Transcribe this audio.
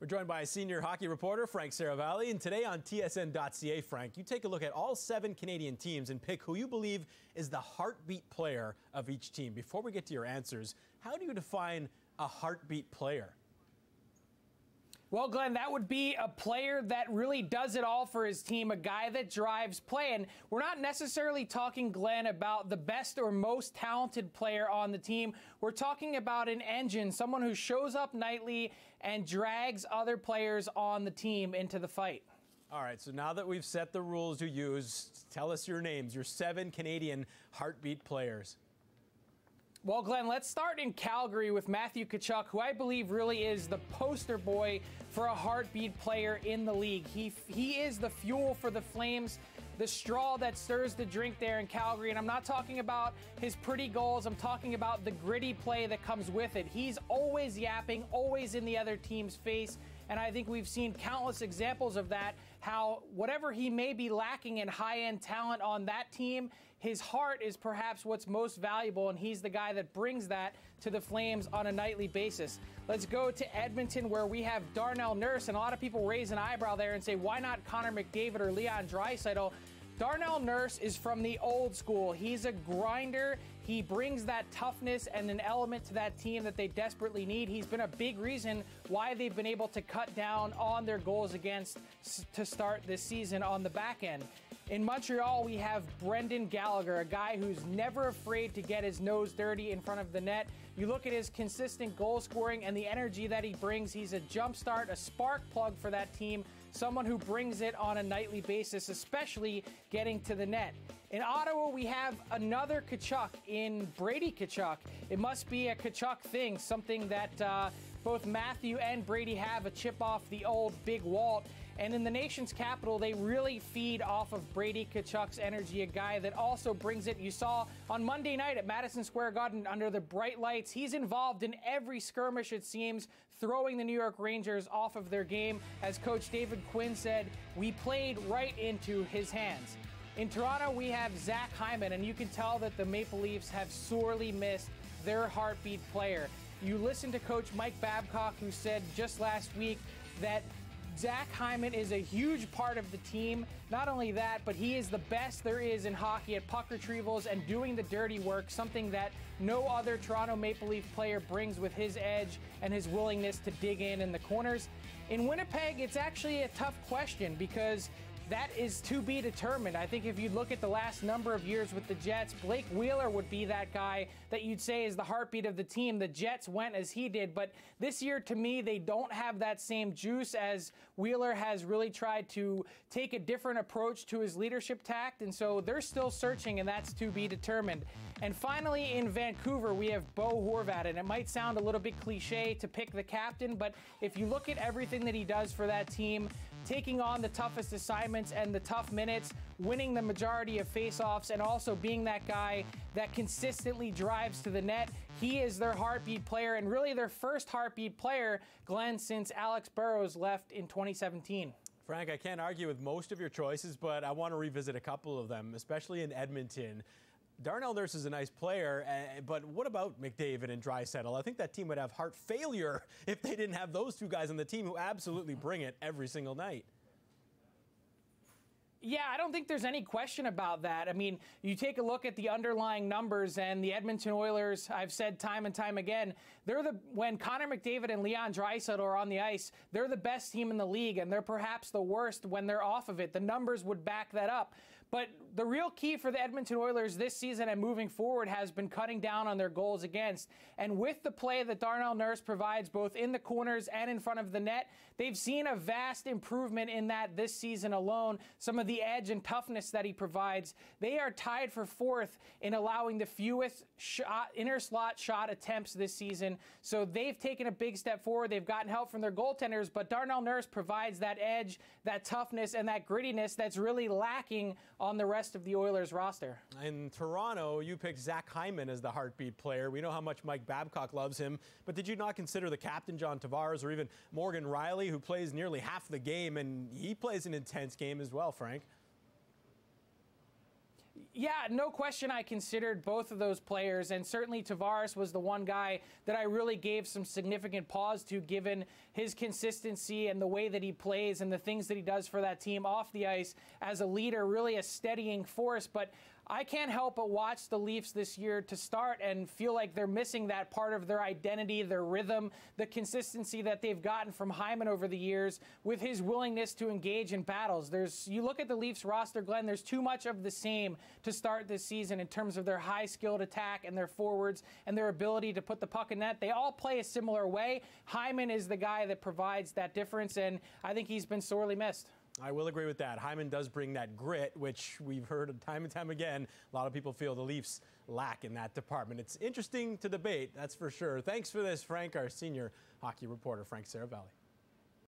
We're joined by senior hockey reporter Frank Seravalli, and today on TSN.ca, Frank, you take a look at all 7 Canadian teams and pick who you believe is the heartbeat player of each team. Before we get to your answers, how do you define a heartbeat player? Well, Glenn, that would be a player that really does it all for his team, a guy that drives play. And we're not necessarily talking, Glenn, about the best or most talented player on the team. We're talking about an engine, someone who shows up nightly and drags other players on the team into the fight. All right, so now that we've set the rules you use, tell us your names, your 7 Canadian heartbeat players. Well, Glenn, let's start in Calgary with Matthew TKACHUK, who I believe really is the poster boy for a heartbeat player in the league. He is the fuel for the Flames, the straw that stirs the drink there in Calgary. And I'm not talking about his pretty goals. I'm talking about the gritty play that comes with it. He's always yapping, always in the other team's face. And I think we've seen countless examples of that, how whatever he may be lacking in high-end talent on that team, his heart is perhaps what's most valuable, and he's the guy that brings that to the Flames on a nightly basis. Let's go to Edmonton, where we have Darnell Nurse, and a lot of people raise an eyebrow there and say, why not Connor McDavid or Leon Draisaitl? Darnell Nurse is from the old school. He's a grinder. He brings that toughness and an element to that team that they desperately need. He's been a big reason why they've been able to cut down on their goals against to start this season on the back end. In Montreal, we have Brendan Gallagher, a guy who's never afraid to get his nose dirty in front of the net. You look at his consistent goal scoring and the energy that he brings. He's a jumpstart, a spark plug for that team, someone who brings it on a nightly basis, especially getting to the net. In Ottawa, we have another Tkachuk in Brady Tkachuk. It must be a Tkachuk thing, something that both Matthew and Brady have, a chip off the old Big Walt. And in the nation's capital, they really feed off of Brady Tkachuk's energy, a guy that also brings it. You saw on Monday night at Madison Square Garden under the bright lights. He's involved in every skirmish, it seems, throwing the New York Rangers off of their game. As Coach David Quinn said, we played right into his hands. In Toronto, we have Zach Hyman, and you can tell that the Maple Leafs have sorely missed their heartbeat player. You listen to Coach Mike Babcock, who said just last week that Zach Hyman is a huge part of the team. Not only that, but he is the best there is in hockey at puck retrievals and doing the dirty work, something that no other Toronto Maple Leaf player brings with his edge and his willingness to dig in the corners. In Winnipeg, it's actually a tough question because that is to be determined. I think if you look at the last number of years with the Jets, Blake Wheeler would be that guy that you'd say is the heartbeat of the team. The Jets went as he did, but this year, to me, they don't have that same juice, as Wheeler has really tried to take a different approach to his leadership tact, and so they're still searching, and that's to be determined. And finally, in Vancouver, we have Bo Horvat, and it might sound a little bit cliche to pick the captain, but if you look at everything that he does for that team, taking on the toughest assignments and the tough minutes, winning the majority of faceoffs, and also being that guy that consistently drives to the net. He is their heartbeat player, and really their first heartbeat player, Glenn, since Alex Burrows left in 2017. Frank, I can't argue with most of your choices, but I want to revisit a couple of them, especially in Edmonton. Darnell Nurse is a nice player, but what about McDavid and Draisaitl? I think that team would have heart failure if they didn't have those two guys on the team who absolutely bring it every single night. Yeah, I don't think there's any question about that. I mean, you take a look at the underlying numbers, and the Edmonton Oilers, I've said time and time again, when Connor McDavid and Leon Draisaitl are on the ice, they're the best team in the league, and they're perhaps the worst when they're off of it. The numbers would back that up. But the real key for the Edmonton Oilers this season and moving forward has been cutting down on their goals against. And with the play that Darnell Nurse provides both in the corners and in front of the net, they've seen a vast improvement in that this season alone. Some of the edge and toughness that he provides, they are tied for 4th in allowing the fewest inner slot shot attempts this season. So they've taken a big step forward. They've gotten help from their goaltenders, but Darnell Nurse provides that edge, that toughness, and that grittiness that's really lacking on the rest of the Oilers roster. In Toronto, you picked Zach Hyman as the heartbeat player. We know how much Mike Babcock loves him, but did you not consider the captain, John Tavares, or even Morgan Riley, who plays nearly half the game, and he plays an intense game as well, Frank? Yeah, no question I considered both of those players, and certainly Tavares was the one guy that I really gave some significant pause to, given his consistency and the way that he plays and the things that he does for that team off the ice as a leader, really a steadying force. But I can't help but watch the Leafs this year to start and feel like they're missing that part of their identity, their rhythm, the consistency that they've gotten from Hyman over the years with his willingness to engage in battles. You look at the Leafs roster, Glenn, there's too much of the same to start this season in terms of their high-skilled attack and their forwards and their ability to put the puck in net. They all play a similar way. Hyman is the guy that provides that difference, and I think he's been sorely missed. I will agree with that. Hyman does bring that grit, which we've heard time and time again. A lot of people feel the Leafs lack in that department. It's interesting to debate, that's for sure. Thanks for this, Frank, our senior hockey reporter, Frank Seravalli.